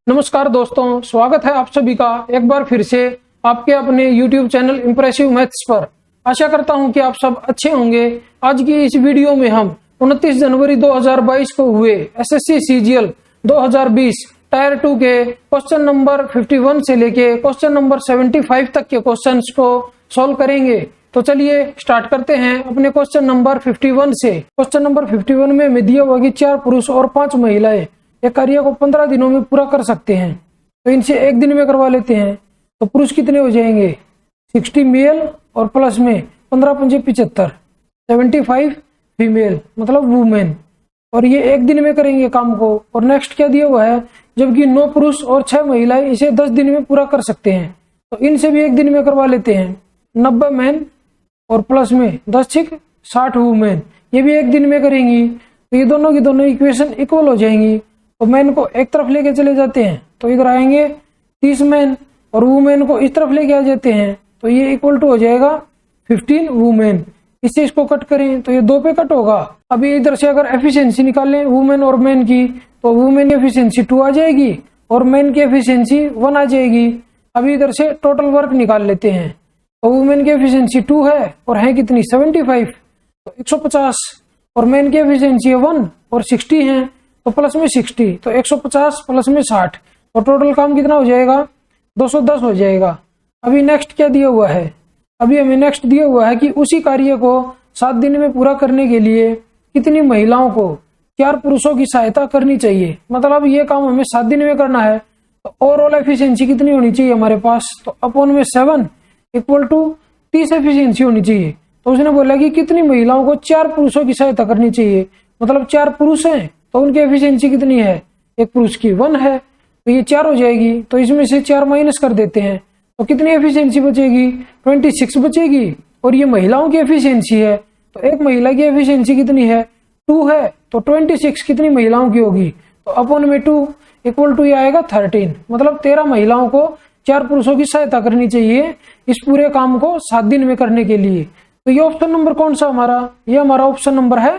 नमस्कार दोस्तों, स्वागत है आप सभी का एक बार फिर से आपके अपने YouTube चैनल इम्प्रेसिव मैथ्स पर। आशा करता हूं कि आप सब अच्छे होंगे। आज की इस वीडियो में हम 29 जनवरी 2022 को हुए SSC CGL 2020 टायर 2 के क्वेश्चन नंबर 51 से लेके क्वेश्चन नंबर 75 तक के क्वेश्चंस को सॉल्व करेंगे। तो चलिए स्टार्ट करते हैं अपने क्वेश्चन नंबर 51 से। क्वेश्चन नंबर 51 में हमें दिया हुआ कि 4 पुरुष और 5 महिलाएं एक कार्य को 15 दिनों में पूरा कर सकते हैं, तो इनसे एक दिन में करवा लेते हैं। तो पुरुष कितने हो जाएंगे? 60 मेल और प्लस में 15 पंजे 75, 75 फीमेल मतलब वुमेन, और ये एक दिन में करेंगे काम को। और नेक्स्ट क्या दिया हुआ है, जबकि 9 पुरुष और 6 महिलाएं इसे 10 दिन में पूरा कर सकते हैं, तो इनसे भी एक दिन में करवा लेते हैं। 90 मैन और प्लस में 10 छिक 60 वुमेन, ये भी एक दिन में करेंगी। तो ये दोनों की दोनों इक्वेशन इक्वल हो जाएंगी। तो मैन को एक तरफ लेके चले जाते हैं, तो इधर आएंगे 30 मैन और वुमेन को इस तरफ लेके आ जाते हैं, तो ये इक्वल टू हो जाएगा 15 वुमेन। इससे इसको कट करें तो ये 2 पे कट होगा। अभी इधर से अगर एफिशिएंसी निकालें वुमेन और मैन की, तो वुमेन की एफिशिएंसी 2 आ जाएगी और मैन की एफिशिएंसी 1 आ जाएगी। अभी इधर से टोटल वर्क निकाल लेते हैं, तो वुमेन की एफिशिएंसी 2 है और है कितनी 75, तो 150, और मैन की एफिशिएंसी 1 और 60 है, तो प्लस में 60, तो 150 प्लस में 60, और टोटल काम कितना हो जाएगा 210 हो जाएगा। अभी नेक्स्ट क्या दिया हुआ है, अभी हमें नेक्स्ट दिया हुआ है कि उसी कार्य को 7 दिन में पूरा करने के लिए कितनी महिलाओं को 4 पुरुषों की सहायता करनी चाहिए। मतलब ये काम हमें 7 दिन में करना है, तो ओवरऑल एफिशिएंसी कितनी होनी चाहिए हमारे पास, तो अपॉन में 7 इक्वल टू 30 एफिशिएंसी होनी चाहिए। तो उसने बोला कि कितनी महिलाओं को 4 पुरुषों की सहायता करनी चाहिए, मतलब 4 पुरुष हैं तो उनकी एफिशिएंसी कितनी है, एक पुरुष की 1 है, तो ये 4 हो जाएगी। तो इसमें से 4 माइनस कर देते हैं, तो कितनी एफिशिएंसी बचेगी 26 बचेगी। और ये महिलाओं की एफिशिएंसी है, तो एक महिला की एफिशिएंसी कितनी है 2 है, तो 26 कितनी महिलाओं की होगी, तो अपॉन में 2 इक्वल टू ये आएगा 13, मतलब 13 महिलाओं को 4 पुरुषों की सहायता करनी चाहिए इस पूरे काम को 7 दिन में करने के लिए। तो ये ऑप्शन नंबर कौन सा हमारा, ये हमारा ऑप्शन नंबर है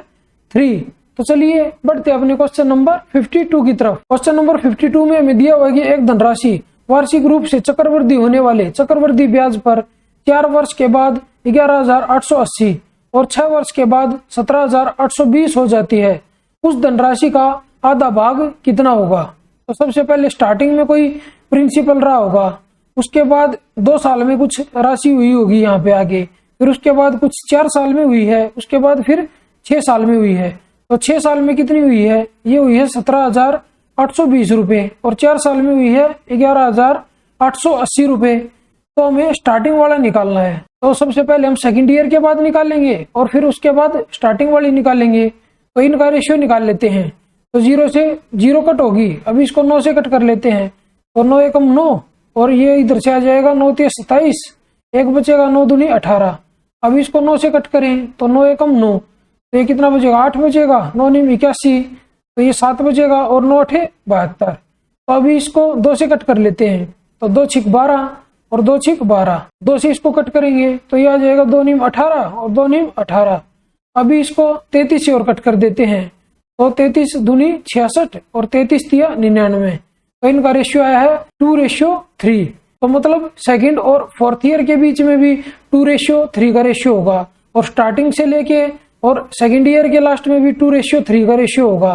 3। तो चलिए बढ़ते अपने क्वेश्चन नंबर 52 की तरफ। क्वेश्चन नंबर 52 में हमें दिया हुआ कि एक धनराशि वार्षिक रूप से चक्रवृद्धि होने वाले चक्रवृद्धि ब्याज पर 4 वर्ष के बाद 11,880 और 6 वर्ष के बाद 17,820 हो जाती है। उस धनराशि का आधा भाग कितना होगा? तो सबसे पहले स्टार्टिंग में कोई प्रिंसिपल रहा होगा, उसके बाद 2 साल में कुछ राशि हुई होगी यहाँ पे आगे, फिर उसके बाद कुछ 4 साल में हुई है, उसके बाद फिर 6 साल में हुई है। तो 6 साल में कितनी हुई है, ये हुई है 17,820 रुपए, और 4 साल में हुई है 11,880 रुपए। तो हमें स्टार्टिंग वाला निकालना है, तो सबसे पहले हम सेकंड ईयर के बाद निकालेंगे और फिर उसके बाद स्टार्टिंग वाली निकालेंगे। तो इनका रेशियो निकाल लेते हैं, तो 0 से 0 कट होगी। अभी इसको 9 से कट कर लेते हैं, तो 9 एकम 9, और ये इधर से आ जाएगा 9 तिया 27, एक बचेगा 9 दूनी 18। अभी इसको 9 से कट करें तो 9 एकम 9, तो ये कितना बचेगा 8 बचेगा, 9 9 81, तो ये 7 बचेगा, और 9 8 72। तो अभी इसको 2 से कट कर लेते हैं, तो 2 छिक 12 और 2 छिक 12, 2 से इसको कट करेंगे तो ये आ जाएगा 2 नीम 18 और 2 नीम 18। अभी इसको 33 से और कट कर देते हैं, तो 33 दूनी 66 और 33 तिया 99। तो इनका रेशियो आया है 2:3। तो मतलब सेकंड और फोर्थ ईयर के बीच में भी 2:3 का रेशियो होगा, और स्टार्टिंग से लेके और सेकेंड ईयर के लास्ट में भी 2:3 का रेशियो होगा।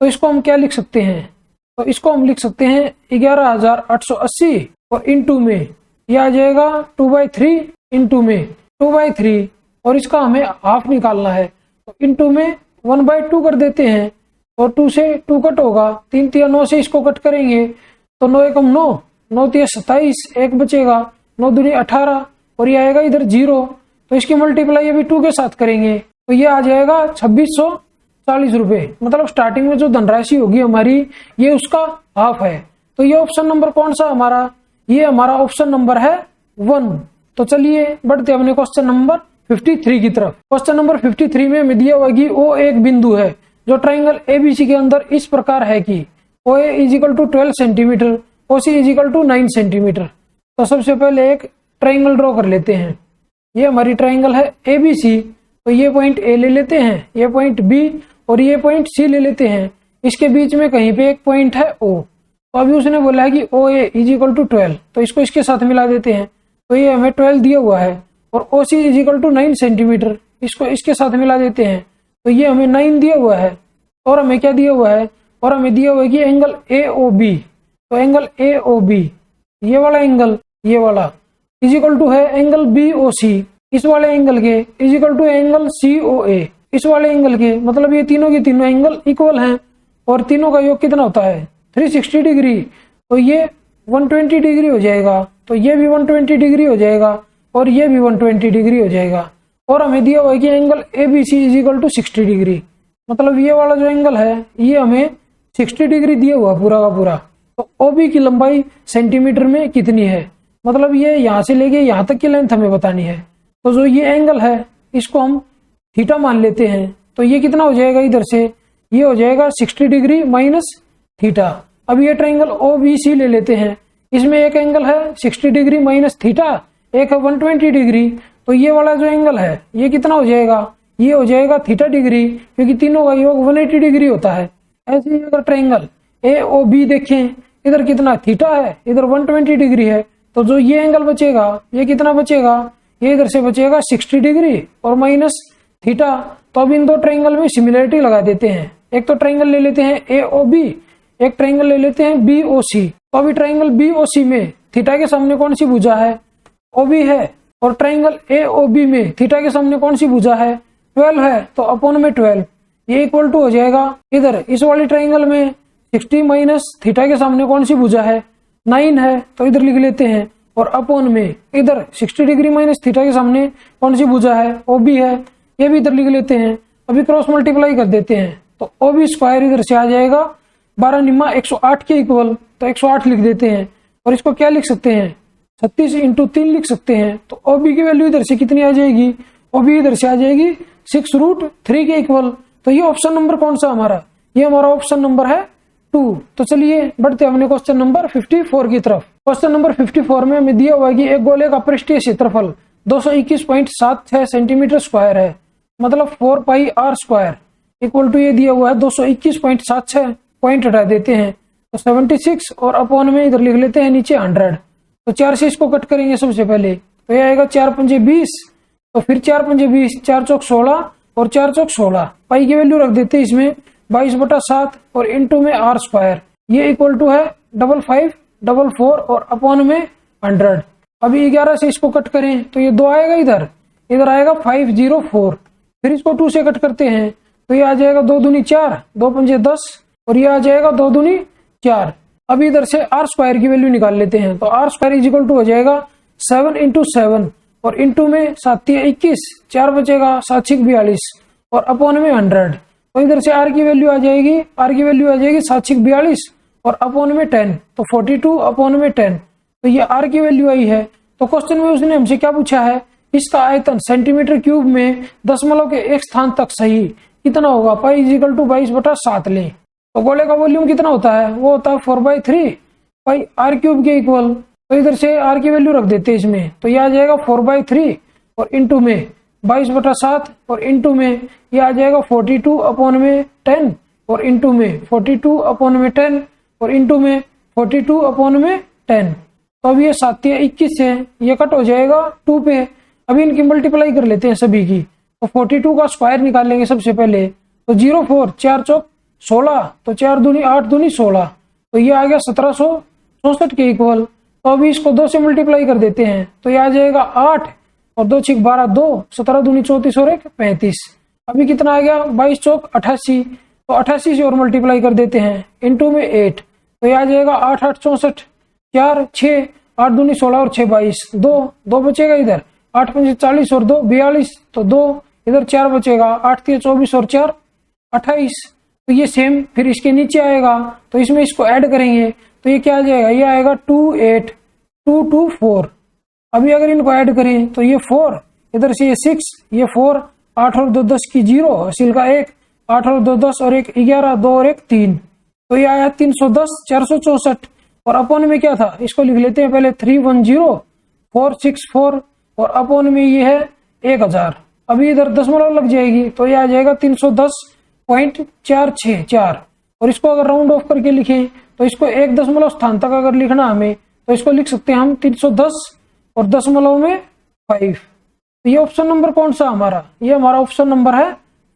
तो इसको हम क्या लिख सकते हैं, तो इसको हम लिख सकते हैं 11,880 और इंटू में यह आ जाएगा 2/3 इंटू में 2/3, और इसका हमें हाफ निकालना है, तो इंटू में 1/2 कर देते हैं, और 2 से 2 कट होगा, 3 तिया 9 से इसको कट करेंगे, तो 9 एकम 9, 9 तिया 27, एक बचेगा, 9 दूनी 18, और ये आएगा इधर 0। तो इसकी मल्टीप्लाई अभी 2 के साथ करेंगे, तो ये आ जाएगा 2640 रुपए। मतलब स्टार्टिंग में जो धनराशि होगी हमारी, ये उसका हाफ है। तो ये ऑप्शन नंबर कौन सा हमारा, ये हमारा ऑप्शन नंबर है 1। तो चलिए बढ़ते अपने क्वेश्चन नंबर 53 की तरफ। क्वेश्चन नंबर 53 में हमें दिया हुआ कि ओ एक बिंदु है जो ट्राइंगल एबीसी के अंदर इस प्रकार है कि OA = 12 सेंटीमीटर, OC = 9 सेंटीमीटर। तो सबसे पहले एक ट्राइंगल ड्रॉ कर लेते हैं। ये हमारी ट्राइंगल है एबीसी, तो ये पॉइंट ए ले लेते हैं, ये पॉइंट बी और ये पॉइंट सी ले लेते हैं। इसके बीच में कहीं पे एक पॉइंट है ओ, तो अभी उसने बोला है कि ओ ए इज इक्वल टू 12, तो इसको इसके साथ मिला देते हैं। तो ये हमें 12 दिया हुआ है और ओ सी इज इक्वल टू 9 सेंटीमीटर, इसको इसके साथ मिला देते हैं। तो ये हमें 9 दिया हुआ है और हमें क्या दिया हुआ है, और हमें दिया हुआ है कि एंगल ए ओ बी, तो एंगल ए ओ बी ये वाला एंगल, ये वाला इज इक्वल टू है एंगल बी ओ सी, इस वाले एंगल के is equal to angle C O A, इस वाले एंगल के, मतलब ये तीनों के तीनों एंगल इक्वल हैं और तीनों का योग कितना होता है 360 डिग्री, तो ये 120 डिग्री हो जाएगा, तो ये भी 120 डिग्री हो जाएगा और ये भी 120 डिग्री हो जाएगा। और हमें दिया हुआ है कि angle A B C is equal to 60 degree, मतलब ये वाला जो एंगल है ये हमें 60 डिग्री दिया हुआ पूरा का पूरा। तो ओबी की लंबाई सेंटीमीटर में कितनी है, मतलब ये यहाँ से लेके यहाँ तक की लेंथ हमें बतानी है। तो जो ये एंगल है इसको हम थीटा मान लेते हैं, तो ये कितना हो जाएगा, इधर से ये हो जाएगा 60 डिग्री माइनस थीटा। अब ये ट्रायंगल ओ बी सी ले लेते हैं, इसमें एक एंगल है 60 डिग्री माइनस थीटा, एक है 120 डिग्री, तो ये वाला जो एंगल है ये कितना हो जाएगा, ये हो जाएगा थीटा डिग्री, क्योंकि तीनों का योग 180 डिग्री होता है। ऐसे ही अगर ट्रायंगल ए ओ बी देखें, इधर कितना थीटा है, इधर 120 डिग्री है, तो जो ये एंगल बचेगा ये कितना बचेगा, ये इधर से बचेगा 60 डिग्री और माइनस थीटा। तो अब इन दो ट्रायंगल में सिमिलरिटी लगा देते हैं, एक तो ट्रायंगल ले लेते हैं ए ओ बी, एक ट्रायंगल ले लेते हैं बी ओ सी। तो अभी ट्रायंगल बी ओ सी में थीटा के सामने कौन सी भुजा है, ओ बी है, और ट्रायंगल ए ओ बी में थीटा के सामने कौन सी भुजा है, 12 है, तो अपॉन में 12 ये इक्वल टू हो जाएगा, इधर इस वाली ट्रायंगल में 60 माइनस थीटा के सामने कौन सी भुजा है, 9 है, तो इधर लिख लेते हैं, और अपॉन में इधर 60 डिग्री माइनस थीटा के सामने कौन सी भुजा है, ओ बी है, ये भी इधर लिख लेते हैं। अभी क्रॉस मल्टीप्लाई कर देते हैं, तो ओ बी स्क्वायर इधर से आ जाएगा 12 निम्मा 108 के इक्वल, तो 108 लिख देते हैं, और इसको क्या लिख सकते हैं 36 इंटू 3 लिख सकते हैं। तो ओ बी की वैल्यू इधर से कितनी आ जाएगी, ओ बी इधर से आ जाएगी 6√3 के इक्वल। तो ये ऑप्शन नंबर कौन सा हमारा, ये हमारा ऑप्शन नंबर है 2। तो चलिए बढ़ते हैं अपने क्वेश्चन नंबर 54 की तरफ। क्वेश्चन नंबर 54 में हमें दिया हुआ है कि एक गोले का पृष्ठीय क्षेत्रफल 221.76 सेंटीमीटर स्क्वायर है, मतलब 4 पाई आर स्क्वायर इक्वल टू ये दिया हुआ है 221.76, पॉइंट हटा देते हैं तो 76 और अपॉन में इधर लिख लेते हैं नीचे 100। तो 4 से इसको कट करेंगे सबसे पहले, तो ये आएगा 4 पंजे 20, तो फिर 4 पंजे 20, 4 चौक 16 और 4 चौक 16, पाई की वैल्यू रख देते हैं इसमें 22/7 और इंटू में आर स्क्वायर, ये इक्वल टू है 5544 और अपॉन में 100। अभी 11 से इसको कट करें तो ये 2 आएगा, इधर आएगा 504, फिर इसको 2 से कट करते हैं तो ये आ जाएगा 2 दूनी 4, 2 पंजे 10 और ये आ जाएगा 2 दूनी 4। अभी इधर से आर स्क्वायर की वैल्यू निकाल लेते हैं, तो R square is equal to हो जाएगा 7 इंटू 7 और इंटू में 7 21, 4 बचेगा 7 6 42 और अपॉन में 100। तो इधर से आर की वैल्यू आ जाएगी, 7 6 42 और अपॉन में 10, तो 42 अपॉन में 10, तो ये आर की वैल्यू आई है। तो क्वेश्चन में उसने हमसे क्या पूछा है, इसका आयतन सेंटीमीटर क्यूब में दशमलव के एक स्थान तक सही कितना होगा, पाई इज इक्वल टू 22/7 लें। तो गोले का वॉल्यूम कितना होता है, वो होता है 4/3 पाई आर क्यूब के इक्वल। तो इधर से आर की वैल्यू रख देते हैं इसमें, तो ये आ जाएगा 4/3 और इंटू में 22/7 और इंटू में ये आ जाएगा 42 अपॉन में 10 और इंटू में 42 अपॉन में 10 और इंटू में 42 अपॉन में 10। तो अब ये 7 21 है, ये कट हो जाएगा 2 पे। अभी इनकी मल्टीप्लाई कर लेते हैं सभी की, तो 42 का स्क्वायर निकाल लेंगे सबसे पहले, तो 04 4 चौक 16, तो 4 दूनी 8 दूनी 16, तो ये आ गया 1764 के इक्वल। तो अभी इसको 2 से मल्टीप्लाई कर देते हैं, तो ये आ जाएगा 8 और 2 6 12 2, 17 दूनी 34 और 1 35। अभी कितना आ गया 22 चौक 88, तो 88 से और मल्टीप्लाई कर देते हैं इंटू में 8, तो ये आ जाएगा 8 8 64, 4 6 8 दूनी 16 और 6 22, 2 बचेगा इधर, 8 5 40 और 2 42, तो 2 इधर 4 बचेगा, 8 3 24 और 4 28। तो ये सेम फिर इसके नीचे आएगा, तो इसमें इसको ऐड करेंगे तो ये क्या आ जाएगा, ये आएगा 28224। अभी अगर इनको ऐड करें तो ये 4, इधर से ये 6, ये 4, 8 और 2 10 की 0, हासिल का 1, 8 और 2 10 और 1 11, 2 और 1 3, तो ये आया 310 464 और अपॉन में क्या था, इसको लिख लेते हैं पहले 310464 और अपॉन में ये है 1000। अभी इधर दशमलव लग जाएगी तो ये आ जाएगा 310.464 और इसको अगर राउंड ऑफ करके लिखें तो इसको एक दशमलव स्थान तक अगर लिखना हमें तो इसको लिख सकते हैं हम 310 और दशमलव में 5। तो ये ऑप्शन नंबर कौन सा हमारा, ये हमारा ऑप्शन नंबर है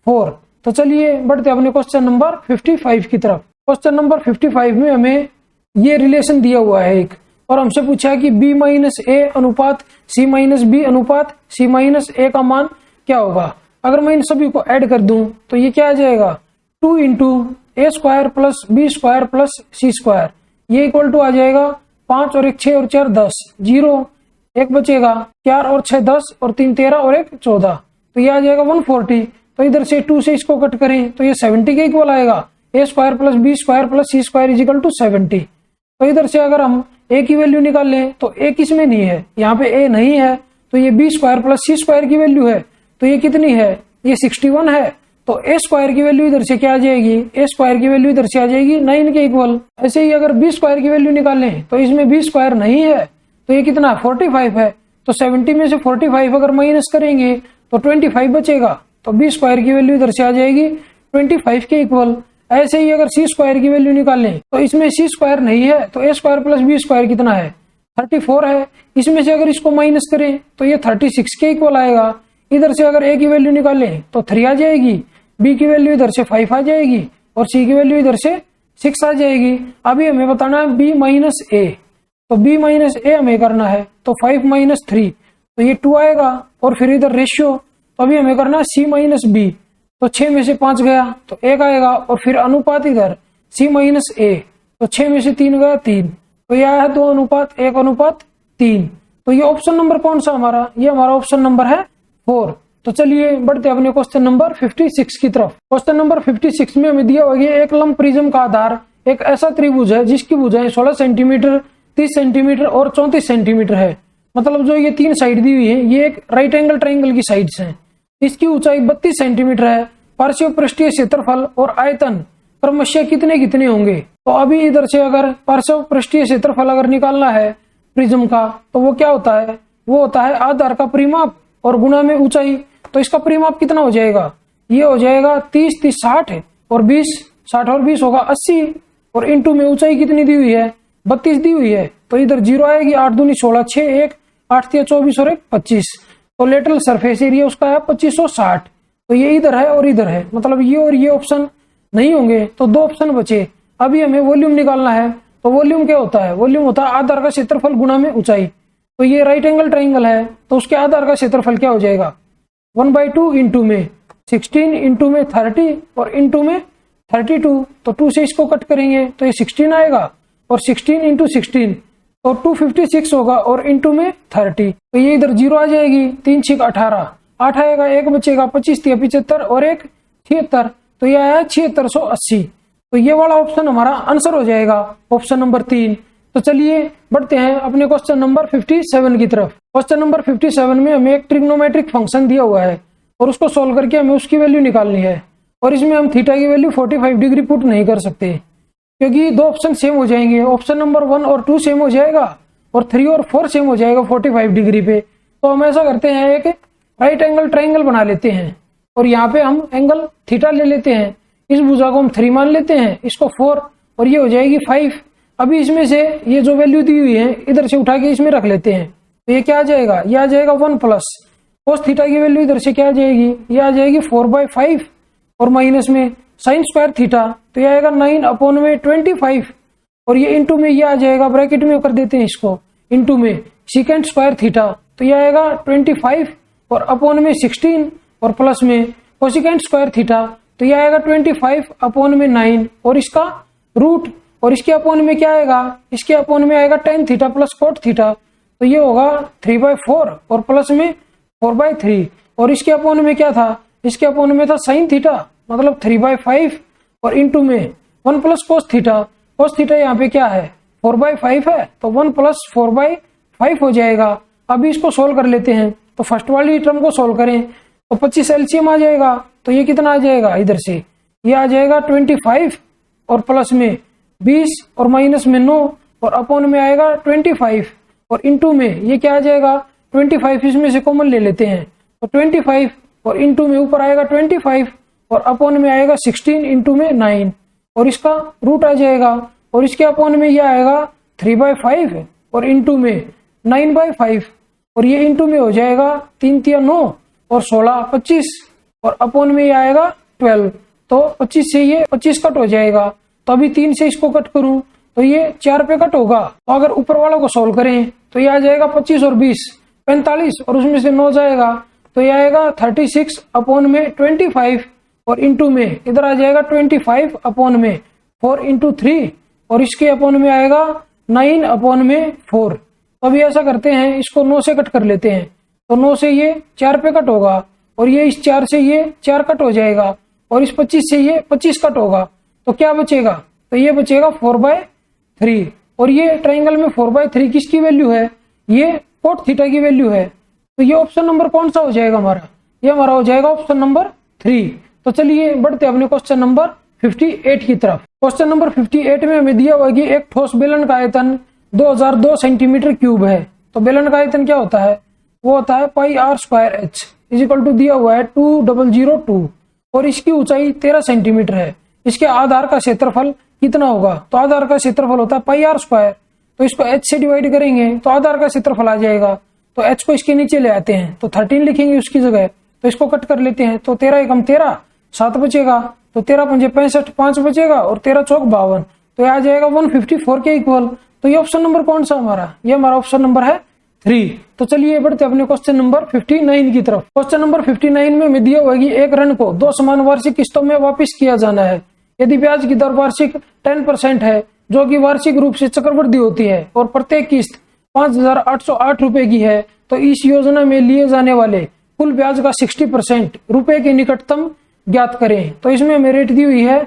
4। तो चलिए बढ़ते अपने क्वेश्चन नंबर 55 की तरफ। क्वेश्चन नंबर 55 में हमें ये रिलेशन दिया हुआ है एक, और हमसे पूछा है कि b माइनस ए अनुपात c माइनस बी अनुपात c माइनस ए का मान क्या होगा। अगर मैं इन सभी को ऐड कर दूं तो ये क्या आ जाएगा, 2 into A square plus B square plus C square, ये इक्वल टू आ जाएगा 5 और 1 6 और 4 10, 0 एक बचेगा, 4 और 6 10 और 3 13 और 1 14, तो ये आ जाएगा 140। तो इधर से 2 से इसको कट करें तो ये 70 के इक्वल आएगा, A square plus B square plus C square is equal to 70। तो इधर से अगर हम ए की वैल्यू निकाल लें तो ए किसमें नहीं है, यहाँ पे ए नहीं है, तो ये B square plus C square की वैल्यू है, तो ये कितनी है, ये 61 है। तो ए स्क्वायर की वैल्यू इधर से क्या आ जाएगी, ए स्क्वायर की वैल्यू इधर से आ जाएगी 9 के इक्वल। ऐसे ही अगर बी स्क्वायर की वैल्यू निकालें तो इसमें बी स्क्वायर नहीं है, तो ये कितना 45 है। तो 70 में से 45 अगर माइनस करेंगे तो 25 बचेगा, तो बी स्क्वायर की वैल्यू इधर से आ जाएगी 25 के इक्वल। ऐसे ही अगर सी स्क्वायर की वैल्यू निकालें तो इसमें सी स्क्वायर नहीं है, तो ए स्क्वायर प्लस बी स्क्वायर कितना है 34 है। इसमें से अगर इसको माइनस करें तो ये 36 के इक्वल आएगा। इधर से अगर ए की वैल्यू निकालें तो 3 आ जाएगी, बी की वैल्यू इधर से 5 आ जाएगी और सी की वैल्यू इधर से 6 आ जाएगी। अभी हमें बताना है बी माइनस ए, तो बी माइनस ए हमें करना है, तो 5 माइनस 3 तो ये 2 आएगा, और फिर इधर रेशियो, तो अभी हमें करना है सी माइनस बी, तो 6 में से 5 गया तो 1 आएगा, और फिर अनुपात इधर सी माइनस ए, तो 6 में से 3 गया 3, तो यह है 2 अनुपात 1 अनुपात 3। तो ये ऑप्शन नंबर कौन सा हमारा, ये हमारा ऑप्शन नंबर है 4। तो चलिए बढ़ते अपने क्वेश्चन नंबर 56 की तरफ। क्वेश्चन नंबर 56 में हमें दिया हुआ है एक लंब प्रिज्म का आधार एक ऐसा त्रिभुज है जिसकी भुजाएं 16 सेंटीमीटर 30 सेंटीमीटर और 34 सेंटीमीटर है। मतलब जो ये 3 साइड दी हुई है ये एक राइट एंगल ट्रायंगल की साइड्स हैं। इसकी ऊंचाई 32 सेंटीमीटर है। पार्श्व पृष्ठीय क्षेत्रफल और आयतन क्रमशः कितने कितने होंगे। तो अभी इधर से अगर पार्श्व पृष्ठीय क्षेत्रफल अगर निकालना है प्रिज्म का तो वो क्या होता है, वो होता है आधार का परिमाप और गुणा में ऊंचाई। तो इसका परिमाप कितना हो जाएगा, ये हो जाएगा 30 30 60 और 20 60 और 20 होगा 80, और इंटू में ऊंचाई कितनी दी हुई है 32 दी हुई है, तो इधर 0 आएगी, 8 दूनी 16 6 1 8 3 24 और 1 25। तो लेटरल सरफेस एरिया उसका है 2560। तो ये इधर है और इधर है, मतलब ये और ये ऑप्शन नहीं होंगे, तो 2 ऑप्शन बचे। अभी हमें वॉल्यूम निकालना है, तो वॉल्यूम क्या होता है, वॉल्यूम होता है आधार का क्षेत्रफल गुणा में ऊंचाई। तो ये राइट एंगल ट्रायंगल है, तो उसके आधार का क्षेत्रफल क्या हो जाएगा 1/2 इंटू में 16 इंटू में 30 और इंटू में 32। तो 2 से इसको कट करेंगे तो ये 16 आएगा, और 16 इंटू 16 तो 256 होगा, और इंटू में 30 तो ये इधर 0 आ जाएगी, 3 6 18 8 आएगा, 1 बचेगा, 25 3 75 और 1 76, तो ये आया 7680। तो ये वाला ऑप्शन हमारा आंसर हो जाएगा ऑप्शन नंबर 3। तो चलिए बढ़ते हैं अपने क्वेश्चन नंबर 57 की तरफ। क्वेश्चन नंबर 57 में हमें एक ट्रिग्नोमेट्रिक फंक्शन दिया हुआ है और उसको सोल्व करके हमें उसकी वैल्यू निकालनी है, और इसमें हम थीटा की वैल्यू 45 डिग्री पुट नहीं कर सकते क्योंकि 2 ऑप्शन सेम हो जाएंगे। ऑप्शन नंबर 1 और 2 सेम हो जाएगा और 3 और 4 सेम हो जाएगा 45 डिग्री पे। तो हम ऐसा करते हैं एक राइट एंगल ट्रायंगल बना लेते हैं, और यहाँ पे हम एंगल थीटा ले लेते हैं। इस भुजा को हम 3 मान लेते हैं, इसको 4, और ये हो जाएगी 5। अभी इसमें से ये जो वैल्यू दी हुई है इधर से उठा के इसमें रख लेते हैं, तो ये क्या आ जाएगा, ये आ जाएगा 1 प्लस कोस थीटा की वैल्यू इधर से क्या आ जाएगी, ये आ जाएगी 4/5, और माइनस में साइन स्क्वायर थीटा, तो ये आएगा 9/25, और ये इंटू में ये आ जाएगा, ब्रैकेट में कर देते हैं इसको, इंटू में सीकेंट स्क्वायर थीटा, तो ये आएगा 25 और अपॉन में 16, और प्लस में कोसिकेंट स्क्वायर थीटा, तो ये आएगा 25 अपॉन में 9, और इसका रूट, और इसके अपॉन में क्या आएगा, इसके अपॉन में आएगा tan theta plus cot theta, तो ये होगा 3/4 और प्लस में 4/3, और इसके अपॉन में क्या था, इसके अपॉन में था साइन थीटा, मतलब 3/5, और इंटू में 1 plus cos theta. Cos theta यहाँ पे क्या है 4/5 है, तो 1 प्लस 4/5 हो जाएगा। अभी इसको सोल्व कर लेते हैं, तो फर्स्ट वाली टर्म को सोल्व करें तो 25 एलसीएम आ जाएगा, तो ये कितना आ जाएगा, इधर से ये आ जाएगा 25 और प्लस में 20 और माइनस में 9 और अपॉन में आएगा 25, और इंटू में ये क्या आ जाएगा 25, इसमें से कॉमन ले लेते हैं, तो 25 और इंटू में ऊपर आएगा 25 और अपॉन में आएगा 16 इंटू में 9, और इसका रूट आ जाएगा, और इसके अपॉन में ये आएगा 3/5 और इंटू में 9/5 और ये इंटू में हो जाएगा 3 × 9 और 16 25 और अपॉन में ये आएगा 12। तो 25 से ये 25 कट हो जाएगा। तो अभी 3 से इसको कट करूं तो ये 4 पे कट होगा। तो अगर ऊपर वालों को सोल्व करें तो ये आ जाएगा 25 और 20 45 और उसमें से 9 जाएगा तो ये आएगा 36 अपॉन में 25 और इंटू में इधर आ जाएगा 25 अपॉन में 4 × 3 और इसके अपॉन में आएगा 9 अपॉन में 4। तो अभी ऐसा करते हैं, इसको 9 से कट कर लेते हैं। तो 9 से ये 4 पे कट होगा और ये इस 4 से ये 4 कट हो जाएगा और इस 25 से ये 25 कट होगा। तो क्या बचेगा? तो ये बचेगा 4/3 और ये ट्राइंगल में 4/3 किसकी वैल्यू है? ये cot थीटा की वैल्यू है। तो ये ऑप्शन नंबर कौन सा हो जाएगा हमारा? ये हमारा हो जाएगा ऑप्शन नंबर 3। तो चलिए बढ़ते अपने क्वेश्चन नंबर 58 की तरफ। क्वेश्चन नंबर 58 में हमें दिया हुआ है कि एक ठोस बेलन का आयतन 2002 सेंटीमीटर क्यूब है। तो बेलन का आयतन क्या होता है? वो होता है πr² इजिकल टू दिया हुआ है 2002 और इसकी ऊंचाई 13 सेंटीमीटर है। इसके आधार का क्षेत्रफल कितना होगा? तो आधार का क्षेत्रफल होता है πr²। तो इसको h से डिवाइड करेंगे तो आधार का क्षेत्रफल आ जाएगा। तो h को इसके नीचे ले आते हैं तो 13 लिखेंगे उसकी जगह। तो इसको कट कर लेते हैं तो 13 × 13 7 बचेगा। तो 13 × 5 65 5 बचेगा और 13 × 4 52। तो ये आ जाएगा 154 के इक्वल। तो ये ऑप्शन नंबर कौन सा हमारा? ये हमारा ऑप्शन नंबर है 3। तो चलिए बढ़ते अपने क्वेश्चन नंबर 59 की तरफ। क्वेश्चन नंबर 59 में हमें दिया हुआ है कि एक ऋण को 2 समान वार्षिक किस्तों में वापस किया जाना है। यदि ब्याज की दर वार्षिक 10% है जो कि वार्षिक रूप से चक्रवृद्धि होती है और प्रत्येक किस्त 5,808 रुपए की है तो इस योजना में लिए जाने वाले कुल ब्याज का 60% रुपए के निकटतम ज्ञात करें। तो इसमें हमें रेट दी हुई है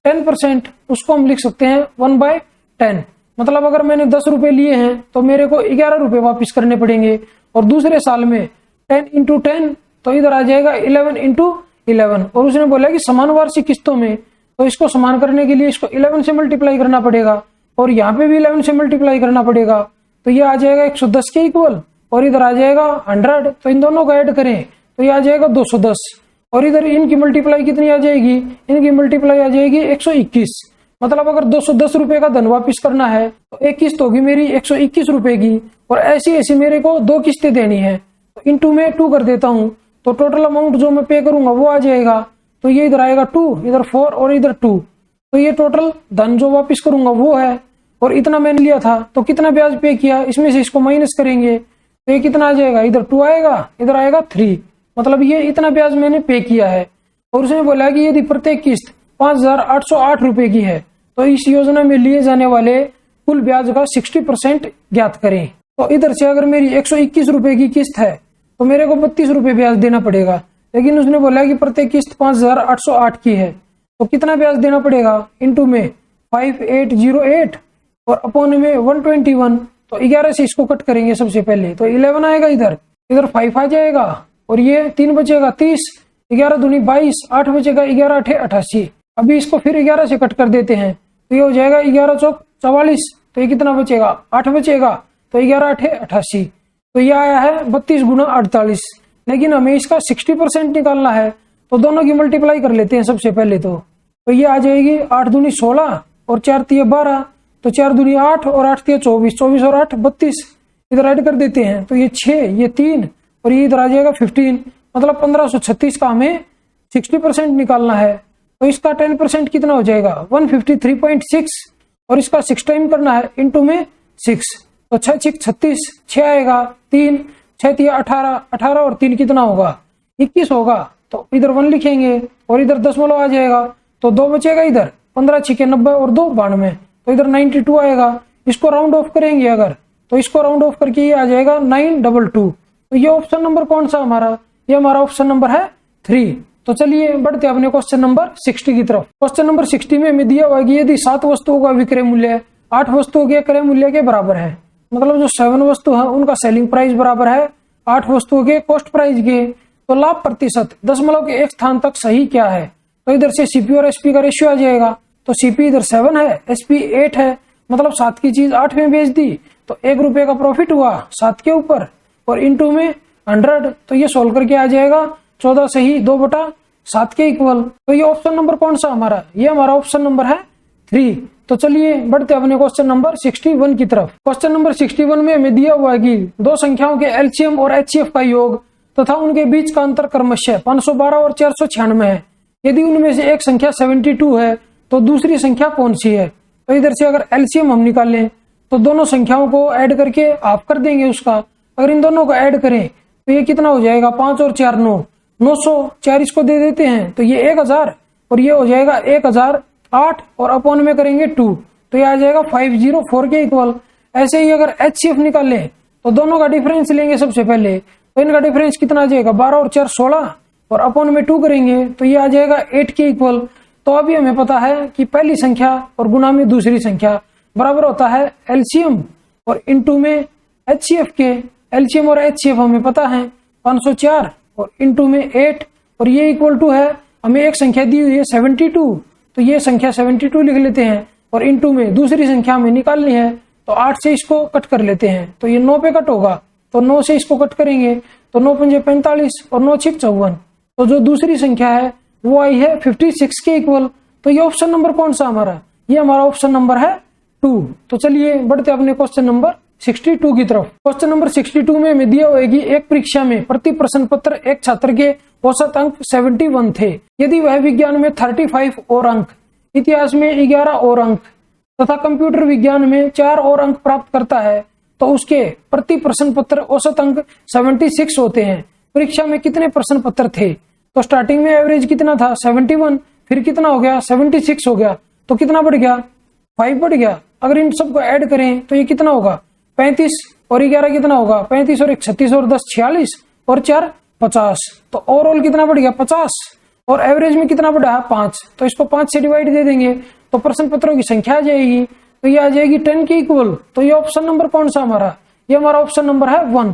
10%, उसको हम लिख सकते हैं 1/10। मतलब अगर मैंने 10 रुपए लिए हैं तो मेरे को 11 रुपए वापिस करने पड़ेंगे और दूसरे साल में 10 × 10 तो इधर आ जाएगा 11 × 11 और उसने बोला कि समान वार्षिक किस्तों में तो इसको समान करने के लिए इसको 11 से मल्टीप्लाई करना पड़ेगा और यहाँ पे भी 11 से मल्टीप्लाई करना पड़ेगा। तो ये आ जाएगा 110 के इक्वल और इधर आ जाएगा 100। तो इन दोनों को ऐड करें तो ये आ जाएगा 210 और इधर इनकी मल्टीप्लाई कितनी आ जाएगी? इनकी मल्टीप्लाई आ जाएगी 121। मतलब अगर 210 रुपए का धन वापिस करना है तो एक किस्त होगी मेरी 121 रुपए की और ऐसी ऐसी मेरे को 2 किस्तें देनी है। तो इंटू में 2 कर देता हूँ तो टोटल अमाउंट जो मैं पे करूंगा वो आ जाएगा। तो ये इधर आएगा 2, इधर 4 और इधर 2। तो ये टोटल धन जो वापिस करूंगा वो है और इतना मैंने लिया था। तो कितना ब्याज पे किया इसमें से इसको माइनस करेंगे तो ये कितना आ जाएगा? इधर 2 आएगा, इधर आएगा 3। मतलब ये इतना ब्याज मैंने पे किया है। और उसने बोला कि यदि प्रत्येक किस्त 5,808 रुपए की है तो इस योजना में लिए जाने वाले कुल ब्याज का 60% ज्ञात करें। तो इधर से अगर मेरी 121 रुपए की किस्त है तो मेरे को 32 रुपए ब्याज देना पड़ेगा। लेकिन उसने बोला कि प्रत्येक किस्त 5,808 की है तो कितना ब्याज देना पड़ेगा? इंटू में 5808 और अपॉन में 121। तो 11 से इसको कट करेंगे सबसे पहले तो 11 आएगा, इधर 5 आ जाएगा और ये 3 बचेगा 30, 11 दूनी 22, 8 बचेगा, 11 8 88। अभी इसको फिर 11 से कट कर देते हैं तो ये हो जाएगा 11 चौक 44। तो ये कितना बचेगा? 8 बचेगा। तो 11 8 88। तो ये आया है 32 × 48। लेकिन हमें इसका 60% निकालना है तो दोनों की मल्टीप्लाई कर लेते हैं सबसे पहले। तो ये आ जाएगी 8 दूनी 16 और 4 तिये 12। तो 4 दूनी 8 और 8 तिये 24, 24 और 8 32। इधर ऐड कर देते हैं तो ये 6, ये 3 और ये इधर आ जाएगा 15। मतलब 1536 का हमें 60% निकालना है। तो इसका 10% कितना हो जाएगा? 153.6 और इसका 6 टाइम करना है इंटू में 6। तो 6 6 36, 6 आएगा, 3 6 तिये 18, 18 और 3 कितना होगा? 21 होगा। तो इधर 1 लिखेंगे और इधर दशमलव आ जाएगा तो 2 बचेगा, इधर 15 6 90 और 2 92। तो इधर 92 आएगा। इसको राउंड ऑफ करेंगे अगर तो इसको राउंड ऑफ करके ये आ जाएगा 922। तो ये ऑप्शन नंबर कौन सा हमारा? ये हमारा ऑप्शन नंबर है 3। तो चलिए बढ़ते अपने क्वेश्चन नंबर 60 की तरफ। क्वेश्चन नंबर 60 में हमें दिया हुआ है कि यदि 7 वस्तुओं का विक्रय मूल्य 8 वस्तुओं के क्रय मूल्य के बराबर है, मतलब जो 7 वस्तु है उनका सेलिंग प्राइस बराबर है 8 वस्तुओं के कॉस्ट प्राइस के, तो लाभ प्रतिशत दशमलव के एक स्थान तक सही क्या है? तो इधर से सीपी और एसपी का रेशियो आ जाएगा। तो सीपी इधर 7 है, एसपी 8 है, मतलब 7 की चीज 8 में बेच दी तो 1 रुपए का प्रॉफिट हुआ 7 के ऊपर और इंटू में 100। तो ये सोल्व करके आ जाएगा 14 सही 2/7 के इक्वल। तो ये ऑप्शन नंबर कौन सा हमारा? ये हमारा ऑप्शन नंबर है 3। तो चलिए बढ़ते अपने क्वेश्चन नंबर 61 की तरफ। क्वेश्चन नंबर 61 में हमें दिया हुआ है कि दो संख्याओं के एलसीएम और एचसीएफ का योग तथा उनके बीच का अंतर क्रमशः 512 और 496 है। यदि उनमें से एक संख्या 72 है तो दूसरी संख्या कौन सी है। तो इधर से अगर एलसीएम हम निकालें तो दोनों संख्याओं को ऐड करके हाफ कर देंगे उसका। अगर इन दोनों को ऐड करें तो ये कितना हो जाएगा, 5 और 4 9, 900, 4 इसको दे देते हैं तो ये 1000 और ये हो जाएगा 1008 और अपॉन में करेंगे 2 तो ये आ जाएगा 504 के इक्वल। ऐसे ही अगर एचसीएफ निकालें तो दोनों का डिफरेंस लेंगे सबसे पहले, तो इनका डिफरेंस कितना आ जाएगा, 12 और 4 16 और अपॉन में 2 करेंगे तो ये आ जाएगा 8 के इक्वल। तो अभी हमें पता है कि पहली संख्या और गुना में दूसरी संख्या बराबर होता है एलसीएम और इनटू में एचसीएफ के। एलसीएम और एचसीएफ हमें पता है 504 और इनटू में 8 और ये इक्वल टू है, हमें एक संख्या दी हुई है 72 तो ये संख्या 72 लिख लेते हैं और इनटू में दूसरी संख्या हमें निकालनी है तो 8 से इसको कट कर लेते हैं तो ये 9 पे कट होगा तो 9 से इसको कट करेंगे तो 9 पंजे 45 और 9 छिक 54 तो जो दूसरी संख्या है वो आई है 56 के इक्वल। तो ये ऑप्शन नंबर कौन सा हमारा, ये हमारा ऑप्शन नंबर है 2। तो चलिए बढ़ते अपने क्वेश्चन नंबर 62 की तरफ। क्वेश्चन नंबर 62 में हमें दिया होगी एक परीक्षा में प्रति प्रश्न पत्र एक छात्र के औसत अंक 71 थे। यदि वह विज्ञान में 35 और अंक, इतिहास में 11 और अंक तथा कंप्यूटर विज्ञान में 4 और अंक प्राप्त करता है तो उसके प्रति प्रश्न पत्र औसत अंक 76 होते हैं। परीक्षा में कितने प्रश्न पत्र थे। तो स्टार्टिंग में एवरेज कितना था 71, फिर कितना हो गया 76 हो गया तो कितना बढ़ गया 5 बढ़ गया। अगर इन सबको ऐड करें तो ये कितना होगा 35 और 11 कितना होगा 35 और 1 36 और 10 46 और 4 50 तो ओवरऑल कितना बढ़ गया 50 और एवरेज में कितना बढ़ा 5 तो इसको 5 से डिवाइड दे देंगे तो प्रश्न पत्रों की संख्या आ जाएगी तो ये आ जाएगी 10 के इक्वल। तो ये ऑप्शन नंबर कौन सा हमारा, ये हमारा ऑप्शन नंबर है 1।